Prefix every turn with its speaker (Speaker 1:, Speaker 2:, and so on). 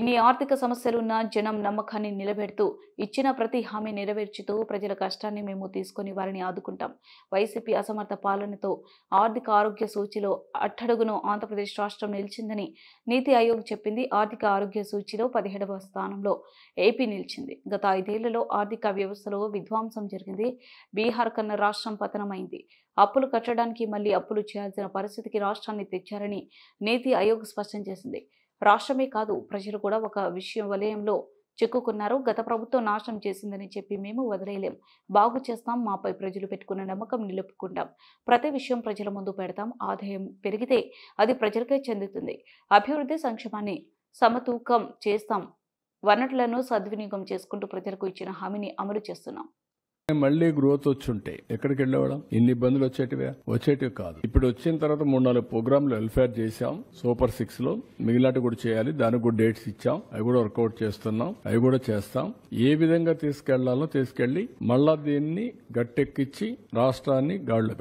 Speaker 1: ఎన్ని ఆర్థిక సమస్యలున్నా జనం నమ్మకాన్ని నిలబెడుతూ ఇచ్చిన ప్రతి హామీ నెరవేర్చుతూ ప్రజల కష్టాన్ని మేము తీసుకుని వారిని ఆదుకుంటాం. వైసీపీ అసమర్థ పాలనతో ఆర్థిక ఆరోగ్య సూచిలో అట్టడుగును ఆంధ్రప్రదేశ్ రాష్ట్రం నిలిచిందని నీతి ఆయోగ్ చెప్పింది. ఆర్థిక ఆరోగ్య సూచిలో 17వ స్థానంలో ఏపీ నిలిచింది. గత 5 ఏళ్లలో ఆర్థిక వ్యవస్థలో విధ్వంసం జరిగింది. బీహార్ కన్నా రాష్ట్రం పతనమైంది. అప్పులు కట్టడానికి మళ్లీ అప్పులు చేయాల్సిన పరిస్థితికి రాష్ట్రాన్ని తెచ్చారని నీతి ఆయోగ్ స్పష్టం చేసింది. రాష్ట్రమే కాదు, ప్రజలు కూడా ఒక వలయంలో చిక్కుకున్నారు. గత ప్రభుత్వం నాశనం చేసిందని చెప్పి మేము వదిలేయలేం. బాగు చేస్తాం. మాపై ప్రజలు పెట్టుకున్న నమ్మకం నిలుపుకుంటాం. ప్రతి విషయం ప్రజల ముందు పెడతాం. ఆదాయం పెరిగితే అది ప్రజలకే చెందుతుంది. అభివృద్ధి సంక్షేమాన్ని సమతూకం చేస్తాం. వనరులను సద్వినియోగం చేసుకుంటూ ప్రజలకు ఇచ్చిన హామీని అమలు చేస్తున్నాం.
Speaker 2: మళ్లీ గ్రోత్ వచ్చుంటే ఎక్కడికి వెళ్ళేవాళ్ళం? ఇన్ని ఇబ్బందులు వచ్చేటివి కాదు. ఇప్పుడు వచ్చిన తర్వాత 3-4 ప్రోగ్రాంలు వెల్ఫేర్ చేశాం. సూపర్ 6 లో మిగిలినట్టు కూడా చేయాలి. దానికి కూడా డేట్స్ ఇచ్చాం. అవి కూడా వర్కౌట్ చేస్తున్నాం. అవి కూడా చేస్తాం. ఏ విధంగా తీసుకెళ్లాలో తీసుకెళ్లి మళ్ళా దీన్ని గట్టెక్కించి రాష్ట్రాన్ని గాడిలో